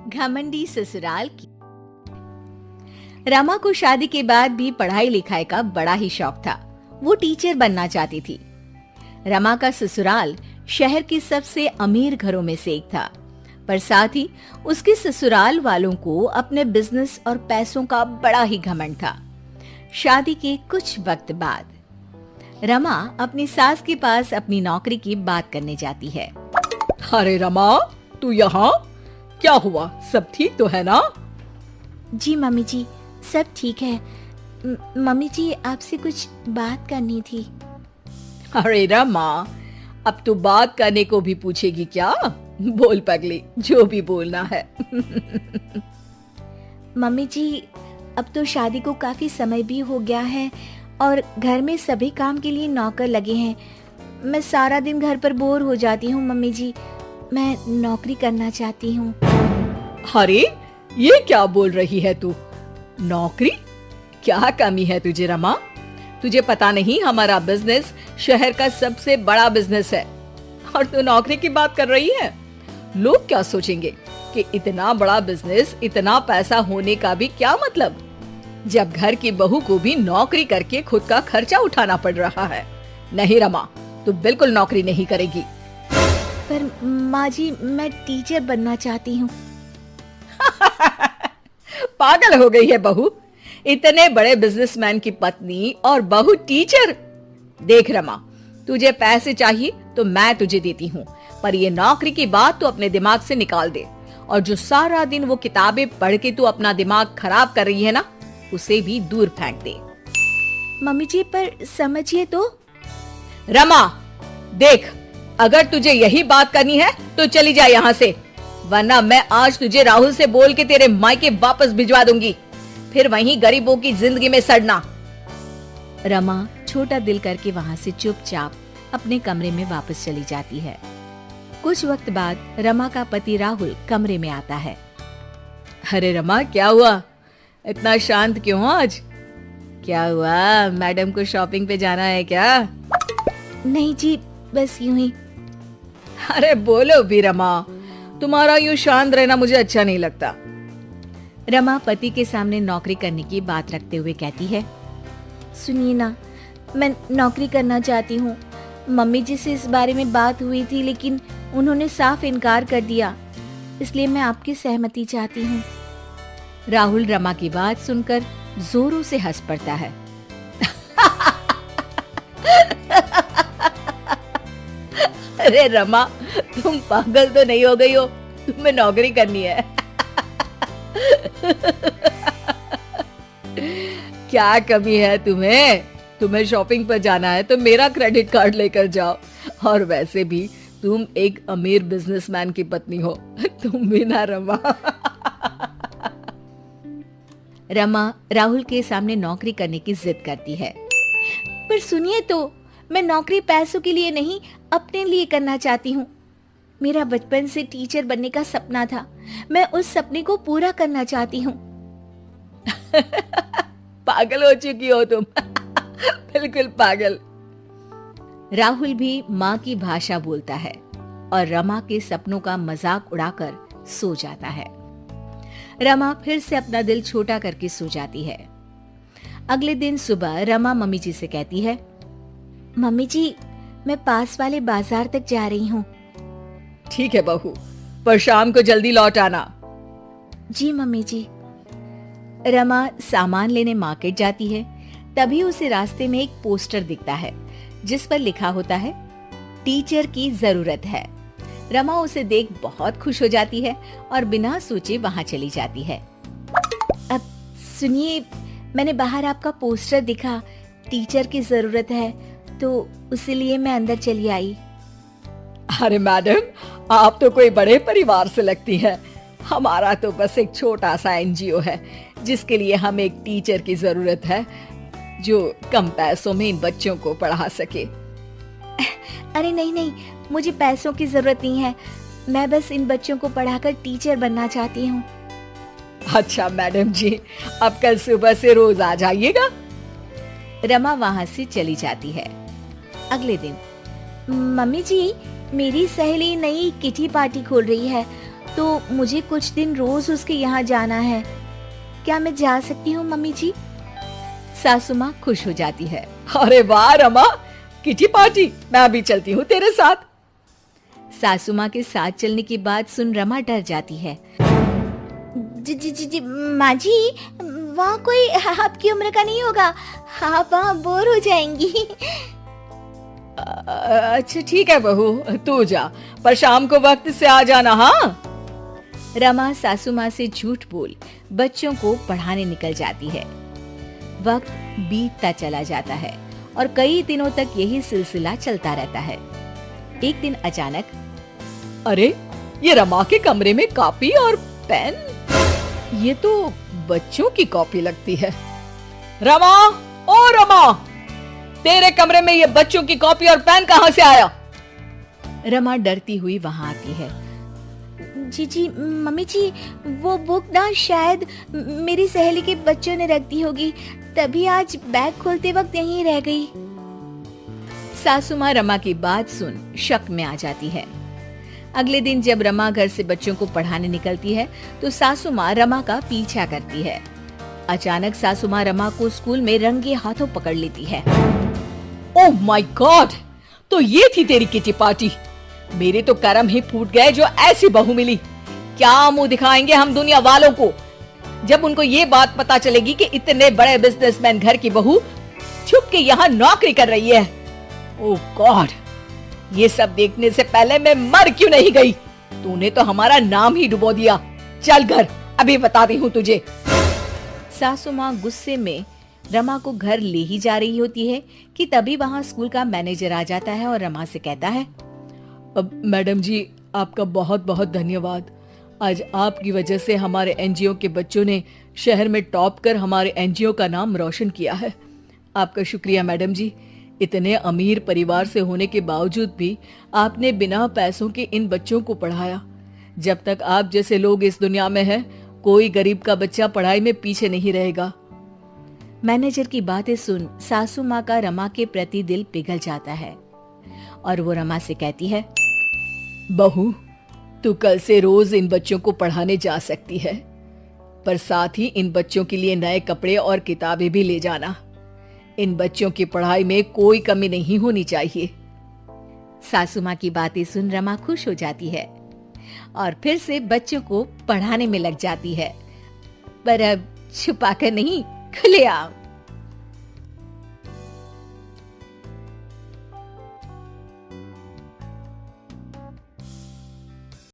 घमंडी ससुराल की। रमा को शादी के बाद भी पढ़ाई लिखाई का बड़ा ही शौक था। वो टीचर बनना चाहती थी। रमा का ससुराल शहर के सबसे अमीर घरों में से एक था, पर साथ ही उसके ससुराल वालों को अपने बिजनेस और पैसों का बड़ा ही घमंड था। शादी के कुछ वक्त बाद रमा अपनी सास के पास अपनी नौकरी की बात करने जाती है। अरे रमा, तू यहाँ? क्या हुआ? सब ठीक तो है ना? जी मम्मी जी, सब ठीक है। मम्मी जी, आपसे कुछ बात करनी थी। अरे रमा, अब तू बात करने को भी पूछेगी क्या? बोल पगली, जो भी बोलना है। मम्मी जी, अब तो शादी को काफी समय भी हो गया है और घर में सभी काम के लिए नौकर लगे हैं। मैं सारा दिन घर पर बोर हो जाती हूँ मम्मी जी। मैं नौकरी करना चाहती हूँ। अरे, ये क्या बोल रही है तू? नौकरी? क्या कमी है तुझे रमा? तुझे पता नहीं, हमारा बिजनेस शहर का सबसे बड़ा बिजनेस है और तू नौकरी की बात कर रही है। लोग क्या सोचेंगे कि इतना बड़ा बिजनेस, इतना पैसा होने का भी क्या मतलब, जब घर की बहू को भी नौकरी करके खुद का खर्चा उठाना पड़ रहा है। नहीं रमा, तू बिल्कुल नौकरी नहीं करेगी। पर माँ जी, मैं टीचर बनना चाहती हूँ। पागल हो गई है बहू? इतने बड़े बिजनेसमैन की पत्नी और बहू टीचर? देख रमा, तुझे पैसे चाहिए तो मैं तुझे देती हूँ, पर ये नौकरी की बात तू अपने दिमाग से निकाल दे। और जो सारा दिन वो किताबें पढ़ के तू अपना दिमाग खराब कर रही है ना, उसे भी दूर फेंक दे। मम्मी जी, पर समझिए तो। रमा देख, अगर तुझे यही बात करनी है तो चली जा यहाँ से, वरना मैं आज तुझे राहुल से बोल के तेरे मायके वापस भिजवा दूंगी, फिर वहीं गरीबों की जिंदगी में सड़ना। रमा छोटा दिल करके वहाँ से चुपचाप अपने कमरे में वापस चली जाती है। कुछ वक्त बाद रमा का पति राहुल कमरे में आता है। अरे रमा, क्या हुआ? इतना शांत क्यों हो आज? क्या हुआ? मैडम को शॉपिंग पे जाना है क्या? नहीं जी, बस यूं ही। अरे बोलो भी रमा, तुम्हारा यूं शांत रहना मुझे अच्छा नहीं लगता। रमा पति के सामने नौकरी करने की बात रखते हुए कहती है, सुनिए ना, मैं नौकरी करना चाहती हूँ। मम्मी जी से इस बारे में बात हुई थी, लेकिन उन्होंने साफ इनकार कर दिया, इसलिए मैं आपकी सहमति चाहती हूँ। राहुल रमा की बात सुनकर जोरों से हंस पड़ता है। अरे रमा, तुम पागल तो नहीं हो गई हो? तुम्हें नौकरी करनी है। क्या कमी है तुम्हें? तुम्हें शॉपिंग पर जाना है तो मेरा क्रेडिट कार्ड लेकर जाओ। और वैसे भी तुम एक अमीर बिजनेसमैन की पत्नी हो, तुम भी ना रमा। रमा राहुल के सामने नौकरी करने की जिद करती है। पर सुनिए तो, मैं नौकरी पैसों के लिए नहीं, अपने लिए करना चाहती हूँ। मेरा बचपन से टीचर बनने का सपना था, मैं उस सपने को पूरा करना चाहती हूँ। पागल हो चुकी हो तुम। बिल्कुल पागल। राहुल भी माँ की भाषा बोलता है और रमा के सपनों का मजाक उड़ाकर सो जाता है। रमा फिर से अपना दिल छोटा करके सो जाती है। अगले दिन सुबह रमा मम्मी जी से कहती है, मम्मी जी, मैं पास वाले बाजार तक जा रही हूँ। ठीक है बहू, पर शाम को जल्दी लौट आना। जी मम्मी जी। रमा सामान लेने मार्केट जाती है, तभी उसे रास्ते में एक पोस्टर दिखता है जिस पर लिखा होता है, टीचर की जरूरत है। रमा उसे देख बहुत खुश हो जाती है और बिना सोचे वहां चली जाती है। अब सुनिए, मैंने बाहर आपका पोस्टर दिखा, टीचर की जरूरत है, तो इसीलिए मैं अंदर चली आई। अरे मैडम, आप तो कोई बड़े परिवार से लगती हैं। हमारा तो बस एक छोटा सा एनजीओ है जिसके लिए हमें एक टीचर की जरूरत है जो कम पैसों में इन बच्चों को पढ़ा सके। अरे नहीं नहीं, मुझे पैसों की जरूरत नहीं है, मैं बस इन बच्चों को पढ़ाकर टीचर बनना चाहती हूँ। अच्छा मैडम जी, अब कल सुबह से रोज आ जाइएगा। रमा वहाँ से चली जाती है। अगले दिन, मम्मी जी, मेरी सहेली नई किटी पार्टी खोल रही है, तो मुझे कुछ दिन रोज उसके यहाँ जाना है। क्या मैं जा सकती हूँ मम्मी जी? सासू माँ खुश हो जाती है। अरे वाह रमा, किटी पार्टी, मैं अभी चलती हूँ तेरे साथ। सासू माँ के साथ चलने की बात सुन रमा डर जाती है। जी जी जी जी माँ जी, वहाँ कोई आपकी उम्र का नहीं होगा, आप वहाँ बोर हो जाएंगी। अच्छा ठीक है बहू, तू जा, पर शाम को वक्त से आ जाना। हाँ। रमा सासू माँ से झूठ बोल बच्चों को पढ़ाने निकल जाती है। वक्त बीतता चला जाता है और कई दिनों तक यही सिलसिला चलता रहता है। एक दिन अचानक, अरे ये रमा के कमरे में कॉपी और पेन, ये तो बच्चों की कॉपी लगती है। रमा, ओ रमा, तेरे कमरे में ये बच्चों की कॉपी और पेन कहाँ से आया? रमा डरती हुई वहां आती है। जी जी मम्मी जी, वो बुक ना शायद मेरी सहेली के बच्चों ने रख दी होगी, तभी आज बैग खोलते वक्त यहीं रह गई। सासू माँ रमा की बात सुन शक में आ जाती है। अगले दिन जब रमा घर से बच्चों को पढ़ाने निकलती है तो सासू माँ रमा का पीछा करती है। अचानक सासू माँ रमा को स्कूल में रंगे हाथों पकड़ लेती है। ओह माय गॉड, तो ये थी तेरी किटी पार्टी। मेरे तो करम ही फूट गए जो ऐसी बहू मिली। क्या मुंह दिखाएंगे हम दुनिया वालों को जब उनको ये बात पता चलेगी कि इतने बड़े बिजनेसमैन घर की बहू छुप के यहाँ नौकरी कर रही है। ओह गॉड, ये सब देखने से पहले मैं मर क्यों नहीं गई? तूने तो हमारा नाम ही डुबो दिया। चल घर, अभी बताती हूँ तुझे। सासू माँ गुस्से में रमा को घर ले ही जा रही होती है कि तभी वहाँ स्कूल का मैनेजर आ जाता है और रमा से कहता है, मैडम जी, आपका बहुत बहुत धन्यवाद। आज आपकी वजह से हमारे एनजीओ के बच्चों ने शहर में टॉप कर हमारे एनजीओ का नाम रोशन किया है। आपका शुक्रिया मैडम जी। इतने अमीर परिवार से होने के बावजूद भी आपने बिना पैसों के इन बच्चों को पढ़ाया। जब तक आप जैसे लोग इस दुनिया में हैं, कोई गरीब का बच्चा पढ़ाई में पीछे नहीं रहेगा। मैनेजर की बातें सुन सासू माँ का रमा के प्रति दिल पिघल जाता है और वो रमा से कहती है, बहू, तू कल से रोज इन बच्चों को पढ़ाने जा सकती है, पर साथ ही इन बच्चों के लिए नए कपड़े और किताबें भी ले जाना। इन बच्चों की पढ़ाई में कोई कमी नहीं होनी चाहिए। सासू माँ की बातें सुन रमा खुश हो जाती है और फिर से बच्चों को पढ़ाने में लग जाती है, पर अब छुपाकर नहीं, खुलेआम।